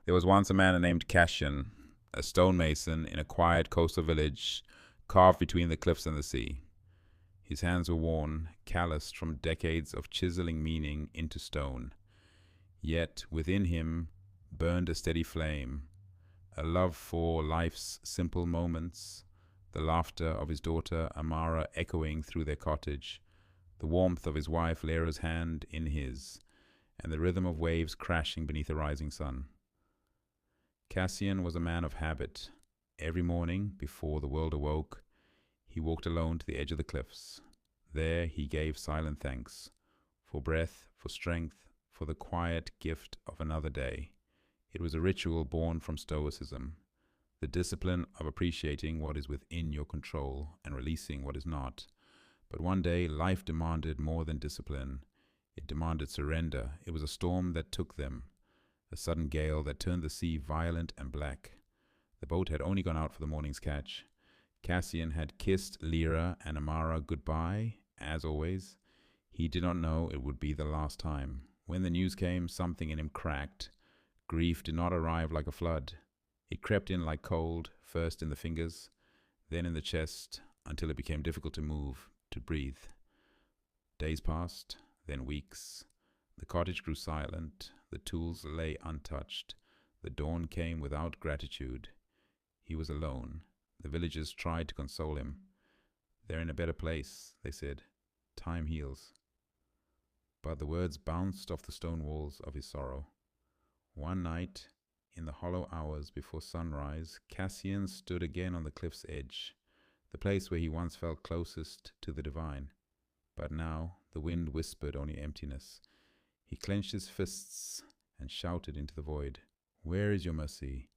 There was once a man named Cassian, a stonemason in a quiet coastal village carved between the cliffs and the sea. His hands were worn, calloused from decades of chiseling meaning into stone. Yet within him burned a steady flame, a love for life's simple moments, the laughter of his daughter Amara echoing through their cottage, the warmth of his wife Leira's hand in his, and the rhythm of waves crashing beneath a rising sun. Cassian was a man of habit. Every morning, before the world awoke, he walked alone to the edge of the cliffs. There he gave silent thanks, for breath, for strength, for the quiet gift of another day. It was a ritual born from Stoicism, the discipline of appreciating what is within your control and releasing what is not. But one day life demanded more than discipline. It demanded surrender. It was a storm that took them, a sudden gale that turned the sea violent and black. The boat had only gone out for the morning's catch. Cassian had kissed Leira and Amara goodbye, as always. He did not know it would be the last time. When the news came, something in him cracked. Grief did not arrive like a flood. It crept in like cold, first in the fingers, then in the chest, until it became difficult to move, to breathe. Days passed, then weeks. The cottage grew silent. The tools lay untouched. The dawn came without gratitude. He was alone. The villagers tried to console him. "They're in a better place," they said. "Time heals." But the words bounced off the stone walls of his sorrow. One night, in the hollow hours before sunrise, Cassian stood again on the cliff's edge, the place where he once felt closest to the divine. But now the wind whispered only emptiness. He clenched his fists and shouted into the void, "Where is your mercy?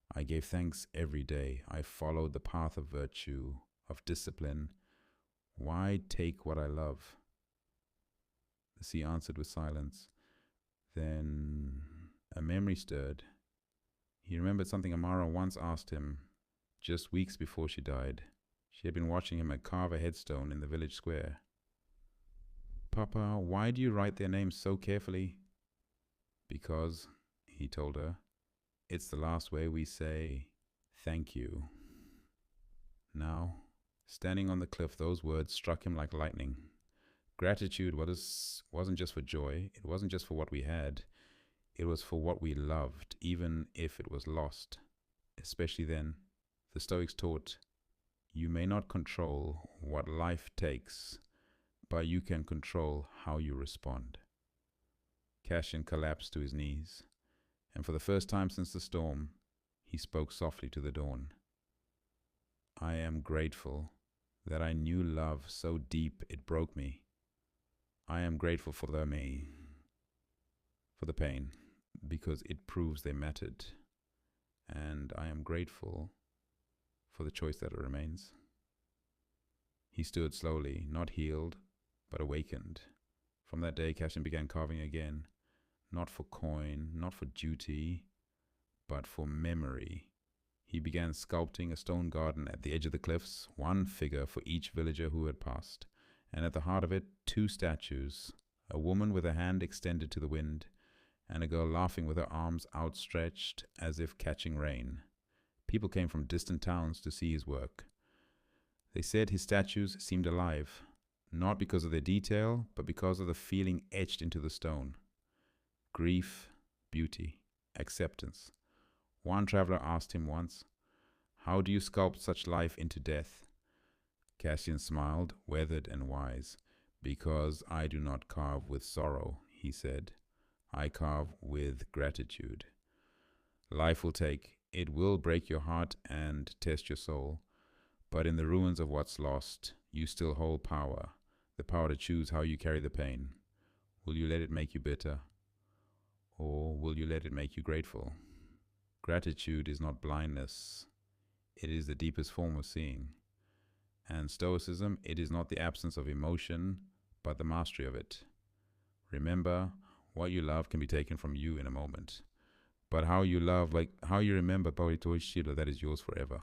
I gave thanks every day. I followed the path of virtue, of discipline. Why take what I love?" The sea answered with silence. Then a memory stirred. He remembered something Amara once asked him, just weeks before she died. She had been watching him carve a headstone in the village square. "Papa, why do you write their names so carefully?" "Because," he told her, "it's the last way we say thank you." Now, standing on the cliff, those words struck him like lightning. Gratitude wasn't just for joy. It wasn't just for what we had. It was for what we loved, even if it was lost. Especially then, the Stoics taught, you may not control what life takes, but you can control how you respond. Cassian collapsed to his knees, and for the first time since the storm, he spoke softly to the dawn. "I am grateful that I knew love so deep it broke me. I am grateful for the pain, because it proves they mattered. And I am grateful for the choice that remains." He stood slowly, not healed, but awakened. From that day, Cassian began carving again, not for coin, not for duty, but for memory. He began sculpting a stone garden at the edge of the cliffs, one figure for each villager who had passed, and at the heart of it, two statues, a woman with a hand extended to the wind, and a girl laughing with her arms outstretched as if catching rain. People came from distant towns to see his work. They said his statues seemed alive, not because of their detail, but because of the feeling etched into the stone. Grief, beauty, acceptance. One traveler asked him once, "How do you sculpt such life into death?" Cassian smiled, weathered and wise. "Because I do not carve with sorrow," he said. "I carve with gratitude. Life will take, it will break your heart and test your soul. But in the ruins of what's lost, you still hold power, the power to choose how you carry the pain. Will you let it make you bitter? Or will you let it make you grateful? Gratitude is not blindness. It is the deepest form of seeing. And Stoicism, it is not the absence of emotion, but the mastery of it. Remember, what you love can be taken from you in a moment. But how you love, like how you remember Paulito Shilo, that is yours forever."